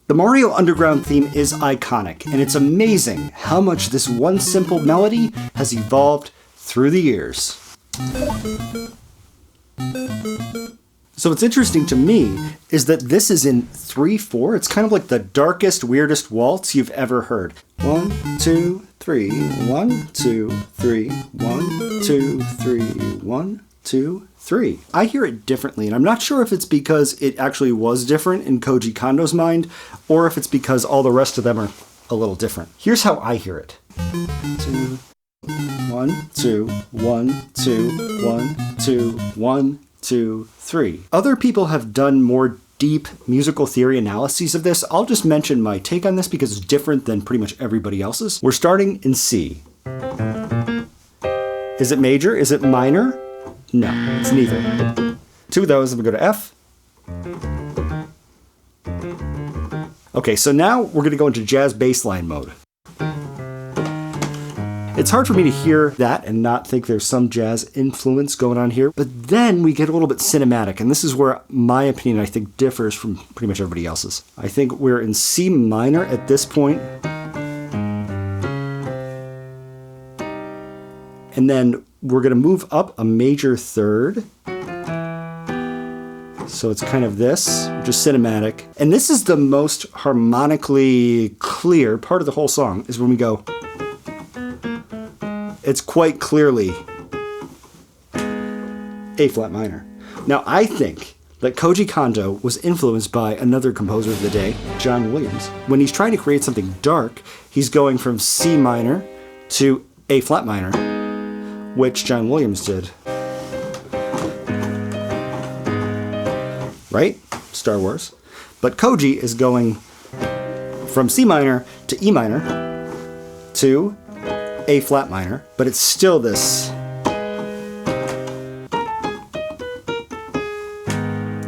The Mario Underground theme is iconic, and it's amazing how much this one simple melody has evolved through the years. So what's interesting to me is that this is in 3/4. It's kind of like the darkest, weirdest waltz you've ever heard. 1, 2, 3, 1, 2, 3, 1, 2, 3, 1, 2, 3. I hear it differently, and I'm not sure if it's because it actually was different in Koji Kondo's mind, or if it's because all the rest of them are a little different. Here's how I hear it. 2, 1, 2, 1, 2, 1, 2, 1, 2, 3. Other people have done more deep musical theory analyses of this. I'll just mention my take on this because it's different than pretty much everybody else's. We're starting in C. Is it major? Is it minor? No, it's neither. Two of those, and we go to F. Okay, so now we're going to go into jazz bass line mode. It's hard for me to hear that and not think there's some jazz influence going on here, but then we get a little bit cinematic, and this is where my opinion, I think, differs from pretty much everybody else's. I think we're in C minor at this point, and then we're going to move up a major third. So it's kind of this, just cinematic. And this is the most harmonically clear part of the whole song, is when we go. It's quite clearly A flat minor. Now, I think that Koji Kondo was influenced by another composer of the day, John Williams. When he's trying to create something dark, he's going from C minor to A flat minor, which John Williams did. Right? Star Wars. But Koji is going from C minor to E minor to A flat minor, but it's still this.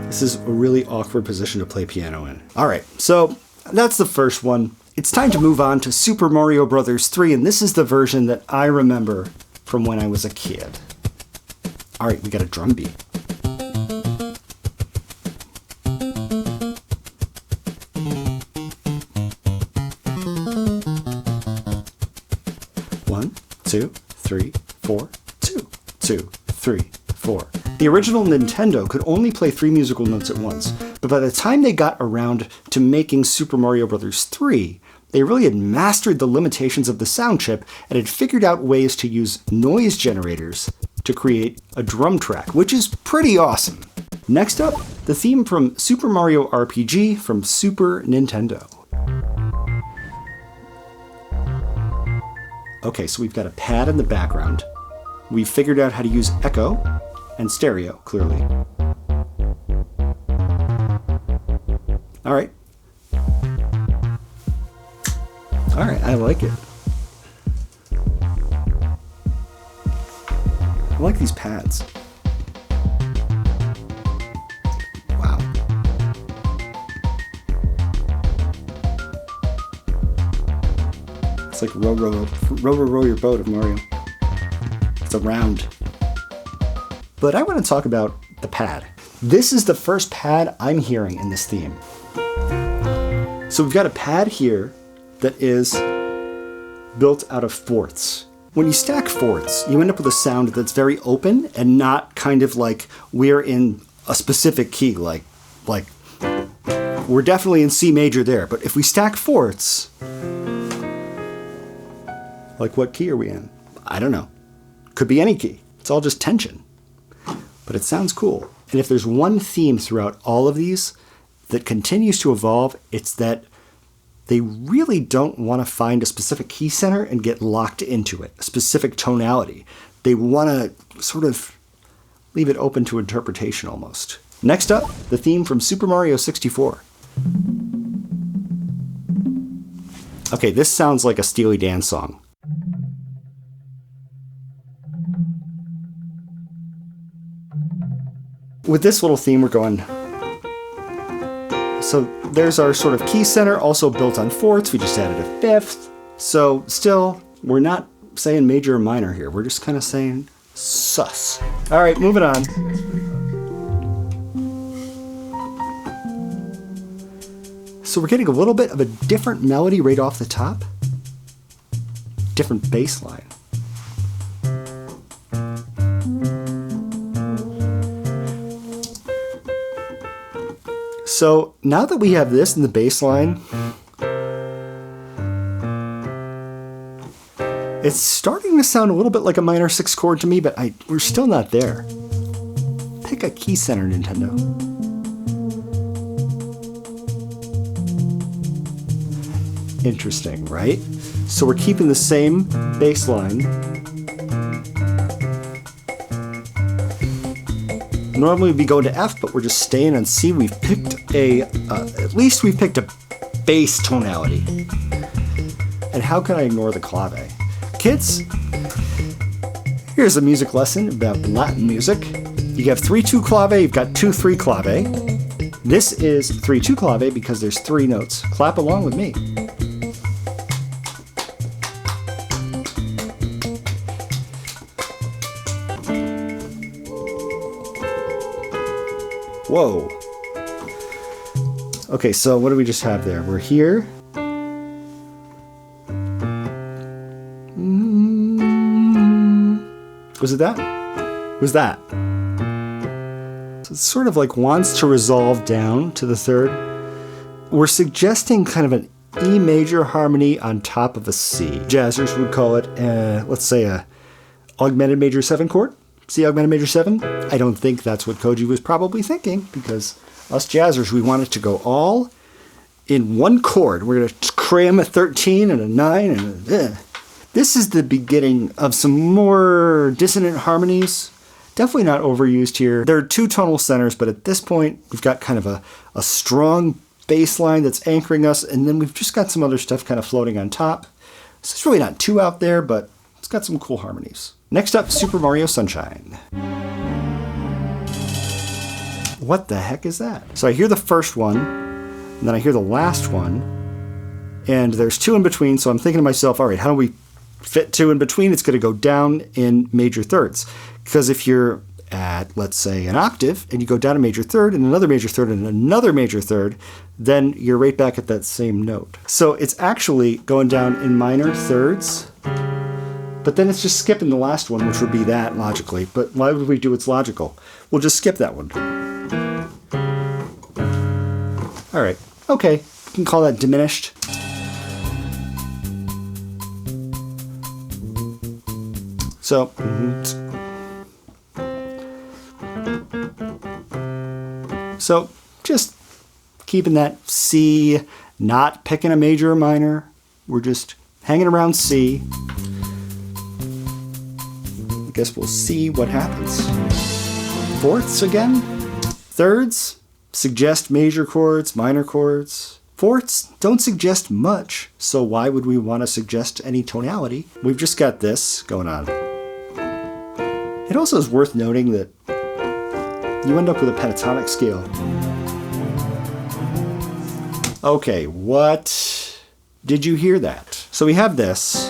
This is a really awkward position to play piano in. All right, so that's the first one. It's time to move on to Super Mario Bros. 3, and this is the version that I remember from when I was a kid. All right, we got a drum beat. One, 2, 3, 4, 2, 2, 3, 4. The original Nintendo could only play 3 musical notes at once, but by the time they got around to making Super Mario Bros. 3, they really had mastered the limitations of the sound chip and had figured out ways to use noise generators to create a drum track, which is pretty awesome. Next up, the theme from Super Mario RPG from Super Nintendo. Okay, so we've got a pad in the background. We've figured out how to use echo and stereo, clearly. All right. All right, I like it. I like these pads. Wow. It's like row your boat of Mario. It's a round. But I want to talk about the pad. This is the first pad I'm hearing in this theme. So we've got a pad here that is built out of fourths. When you stack fourths, you end up with a sound that's very open and not kind of like we're in a specific key, like we're definitely in C major there. But if we stack fourths, like what key are we in? I don't know. Could be any key. It's all just tension. But it sounds cool. And if there's one theme throughout all of these that continues to evolve, it's that they really don't want to find a specific key center and get locked into it, a specific tonality. They want to sort of leave it open to interpretation almost. Next up, the theme from Super Mario 64. Okay, this sounds like a Steely Dan song. With this little theme, we're going. So there's our sort of key center, also built on fourths. We just added a fifth. So still, we're not saying major or minor here. We're just kind of saying sus. All right, moving on. So So we're getting a little bit of a different melody right off the top. Different bass line. So now that we have this in the bass line, it's starting to sound a little bit like a minor 6 chord to me, but we're still not there. Pick a key center, Nintendo. Interesting, right? So we're keeping the same bass line. Normally we'd be going to F, but we're just staying on C. We've picked at least we've picked a bass tonality. And how can I ignore the clave? Kids, here's a music lesson about Latin music. You have 3-2 clave, you've got 2-3 clave. This is 3-2 clave because there's 3 notes. Clap along with me. Whoa. Okay, so what do we just have there? We're here. Was it that? Was that? So it's sort of like wants to resolve down to the 3rd. We're suggesting kind of an E major harmony on top of a C. Jazzers would call it, let's say, a augmented major 7 chord. C augmented major 7. I don't think that's what Koji was probably thinking, because us jazzers, we want it to go all in one chord. We're going to cram a 13 and a 9 and a... This is the beginning of some more dissonant harmonies. Definitely not overused here. There are 2 tonal centers, but at this point, we've got kind of a strong bass line that's anchoring us, and then we've just got some other stuff kind of floating on top. So it's really not too out there, but it's got some cool harmonies. Next up, Super Mario Sunshine. What the heck is that? So I hear the first one, and then I hear the last one, and there's 2 in between, so I'm thinking to myself, all right, how do we fit 2 in between? It's going to go down in major thirds. Because if you're at, let's say, an octave, and you go down a major third, and another major third, and another major third, then you're right back at that same note. So it's actually going down in minor thirds, but then it's just skipping the last one, which would be that, logically. But why would we do what's logical? We'll just skip that one. All right, okay, you can call that diminished. So, just keeping that C, not picking a major or minor. We're just hanging around C. I guess we'll see what happens. Fourths again? Thirds suggest major chords, minor chords. Fourths don't suggest much, so why would we want to suggest any tonality? We've just got this going on. It also is worth noting that you end up with a pentatonic scale. Okay, what did you hear that? So we have this,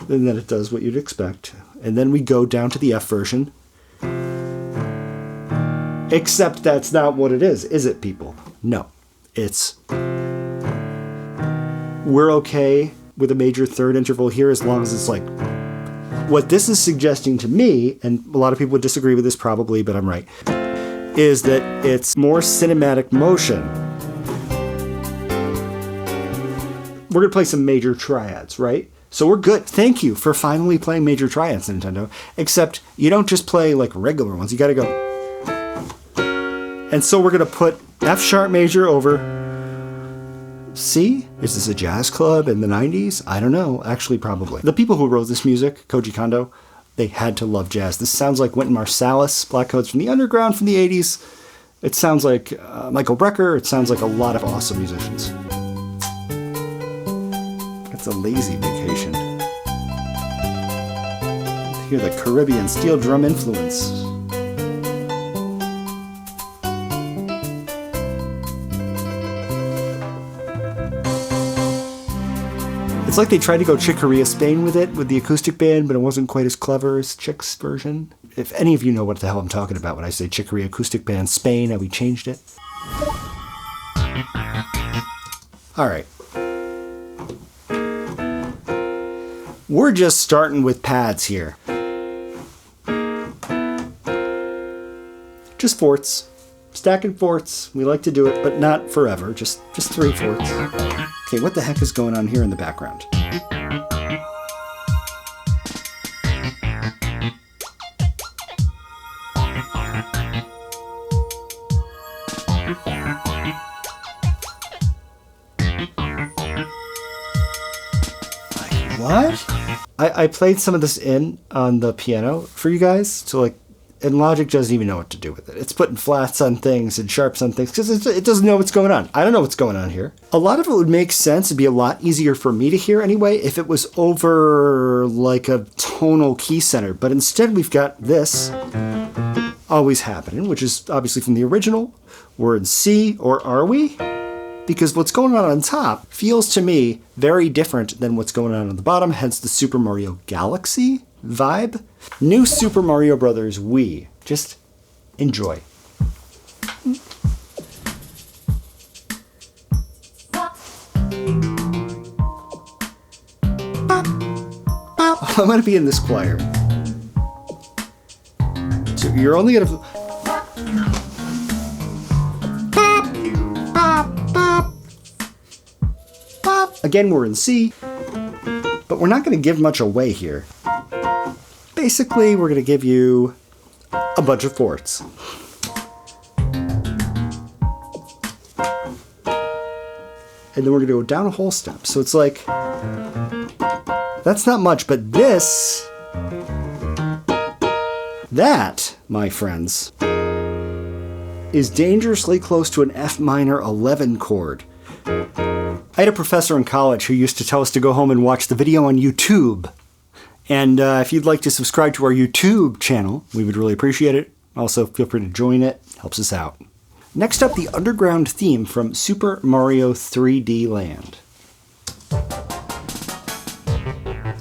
and then it does what you'd expect, and then we go down to the F version. Except that's not what it is it, people? No, it's... We're okay with a major third interval here as long as it's like... What this is suggesting to me, and a lot of people would disagree with this probably, but I'm right, is that it's more cinematic motion. We're going to play some major triads, right? So we're good. Thank you for finally playing major triads, Nintendo. Except you don't just play like regular ones. You got to go. And so we're going to put F sharp major over C? Is this a jazz club in the 90s? I don't know. Actually, probably. The people who wrote this music, Koji Kondo, they had to love jazz. This sounds like Wynton Marsalis, Black Coats from the Underground from the 80s. It sounds like Michael Brecker. It sounds like a lot of awesome musicians. It's a lazy vacation. Hear the Caribbean steel drum influence. It's like they tried to go Chick Corea Spain with it, with the acoustic band, but it wasn't quite as clever as Chick's version. If any of you know what the hell I'm talking about when I say Chick Corea Acoustic Band Spain, how we changed it. All right. We're just starting with pads here. Just fourths. Stacking fourths. We like to do it, but not forever. Just 3 fourths. Okay, what the heck is going on here in the background? What? I played some of this in on the piano for you guys, so like, and Logic doesn't even know what to do with it. It's putting flats on things and sharps on things because it doesn't know what's going on. I don't know what's going on here. A lot of it would make sense. It'd be a lot easier for me to hear anyway if it was over like a tonal key center. But instead we've got this always happening, which is obviously from the original. We're in C, or are we? Because what's going on top feels to me very different than what's going on the bottom, hence the Super Mario Galaxy vibe. New Super Mario Brothers Wii. Just enjoy. I'm gonna be in this choir. So you're only gonna... Again, we're in C, but we're not going to give much away here. Basically, we're going to give you a bunch of fourths. And then we're going to go down a whole step. So it's like, that's not much, but this, that, my friends, is dangerously close to an F minor 11 chord. I had a professor in college who used to tell us to go home and watch the video on YouTube. And if you'd like to subscribe to our YouTube channel, we would really appreciate it. Also, feel free to join it. Helps us out. Next up, the underground theme from Super Mario 3D Land.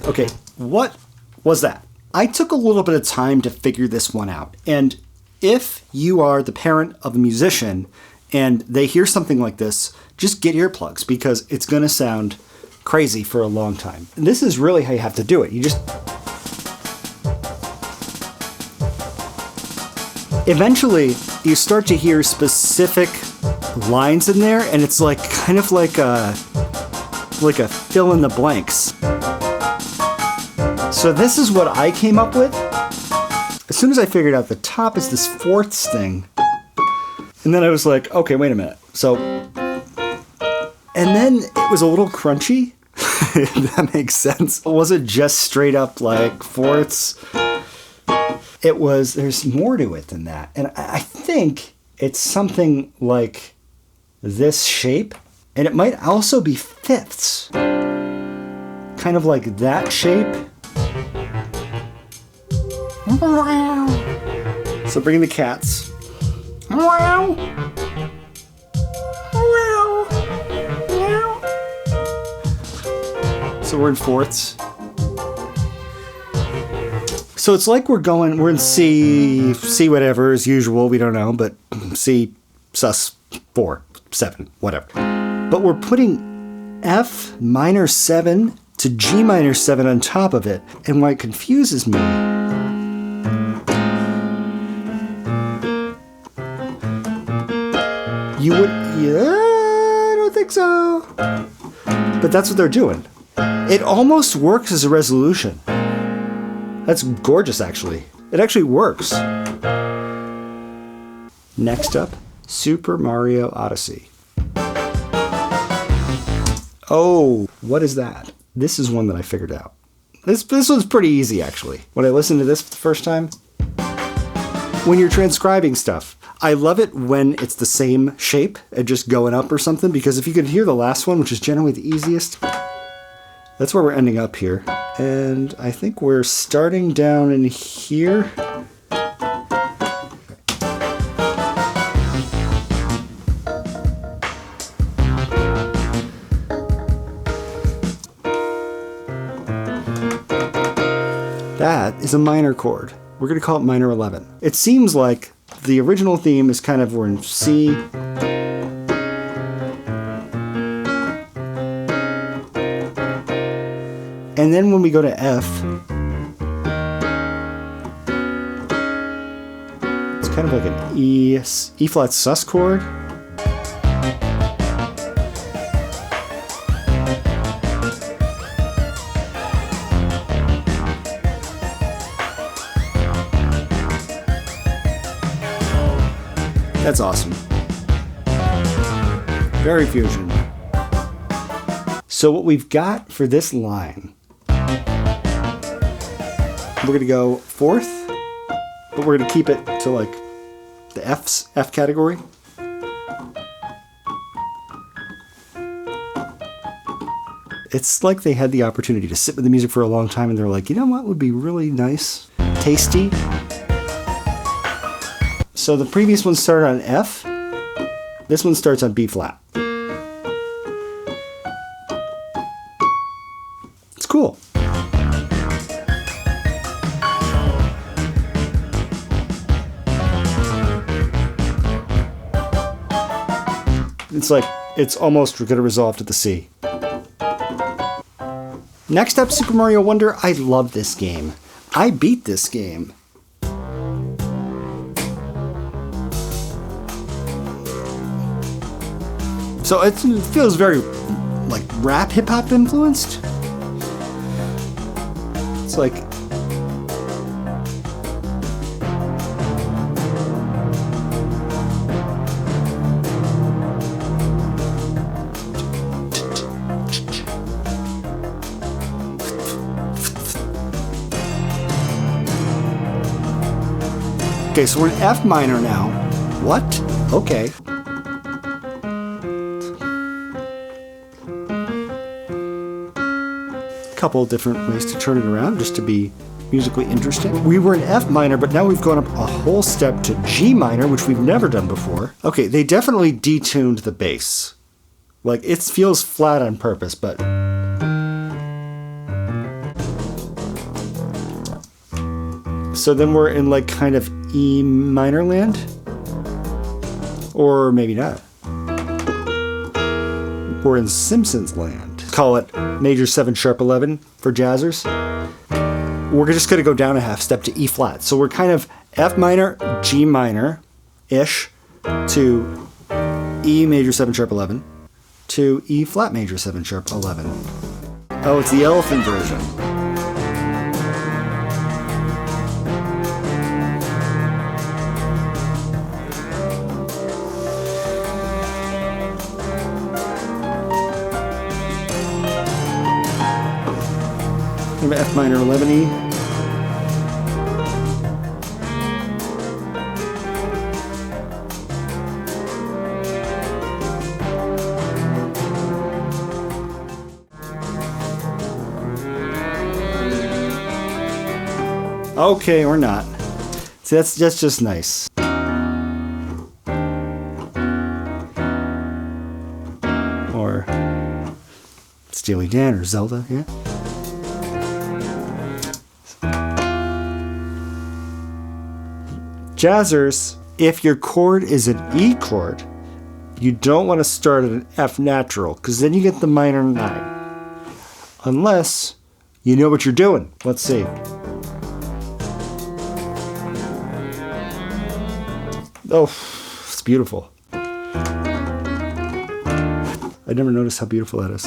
Okay, what was that? I took a little bit of time to figure this one out. And if you are the parent of a musician and they hear something like this, just get earplugs because it's going to sound crazy for a long time. And this is really how you have to do it. You just... Eventually, you start to hear specific lines in there, and it's like kind of like a fill in the blanks. So this is what I came up with. As soon as I figured out the top is this fourths thing, and then I was like, okay, wait a minute. So, and then it was a little crunchy, if that makes sense. It wasn't just straight up like fourths. It was, there's more to it than that. And I think it's something like this shape, and it might also be fifths. Kind of like that shape. So bring the cats. So we're in fourths. So it's like we're in C whatever as usual, we don't know, but C sus 4, 7, whatever. But we're putting F minor 7 to G minor 7 on top of it. And why it confuses me, you would, yeah, I don't think so. But that's what they're doing. It almost works as a resolution. That's gorgeous, actually. It actually works. Next up, Super Mario Odyssey. Oh, what is that? This is one that I figured out. This one's pretty easy, actually. When I listened to this for the first time, when you're transcribing stuff, I love it when it's the same shape and just going up or something, because if you could hear the last one, which is generally the easiest, that's where we're ending up here. And I think we're starting down in here. That is a minor chord. We're going to call it minor 11. It seems like the original theme is kind of, we're in C. And then when we go to F, it's kind of like an E flat sus chord. That's awesome. Very fusion. So what we've got for this line, we're going to go fourth, but we're going to keep it to like the F category. It's like they had the opportunity to sit with the music for a long time and they're like, you know what would be really nice? Tasty. So the previous one started on F. This one starts on B flat. It's cool. It's like, it's almost going to resolve to the C. Next up, Super Mario Wonder. I love this game. I beat this game. So it feels very like rap hip hop influenced. It's like okay, so we're in F minor now. What? Okay. Couple different ways to turn it around just to be musically interesting. We were in F minor, but now we've gone up a whole step to G minor, which we've never done before. Okay, they definitely detuned the bass. Like, it feels flat on purpose, but... So then we're in like kind of E minor land? Or maybe not. We're in Simpsons land. Call it major 7 sharp 11 for jazzers. We're just going to go down a half step to E flat. So we're kind of F minor, G minor-ish to E major 7 sharp 11 to E flat major 7 sharp 11. Oh, it's the elephant version. F minor 11E. Okay, or not. See, that's just nice. Or Steely Dan or Zelda, yeah. Jazzers, if your chord is an E chord, you don't want to start at an F natural, because then you get the minor 9. Unless you know what you're doing. Let's see. Oh, it's beautiful. I never noticed how beautiful that is.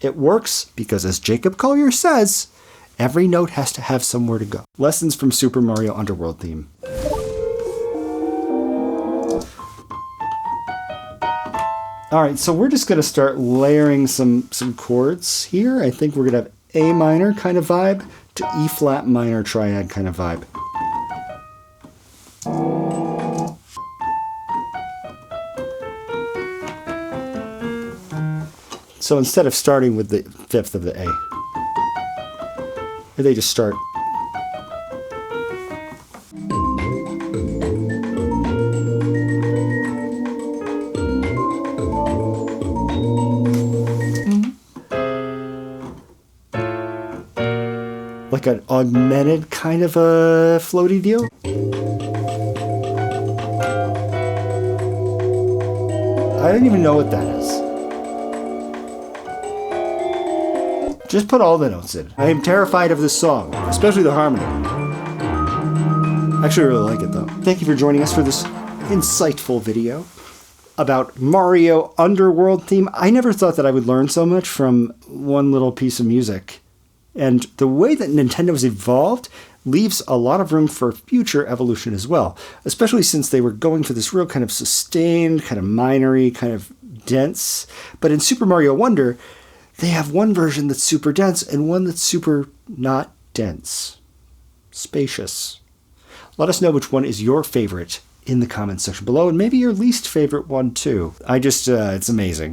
It works because, as Jacob Collier says, every note has to have somewhere to go. Lessons from Super Mario Underworld theme. All right, so we're just going to start layering some chords here. I think we're going to have A minor kind of vibe to E flat minor triad kind of vibe. So instead of starting with the 5th of the A, they just start. Like an augmented kind of a floaty deal. I don't even know what that is. Just put all the notes in. I am terrified of this song, especially the harmony. I actually really like it though. Thank you for joining us for this insightful video about Mario Underworld theme. I never thought that I would learn so much from one little piece of music. And the way that Nintendo's evolved leaves a lot of room for future evolution as well, especially since they were going for this real kind of sustained, kind of minory, kind of dense. But in Super Mario Wonder, they have one version that's super dense and one that's super not dense. Spacious. Let us know which one is your favorite in the comments section below, and maybe your least favorite one too. It's amazing.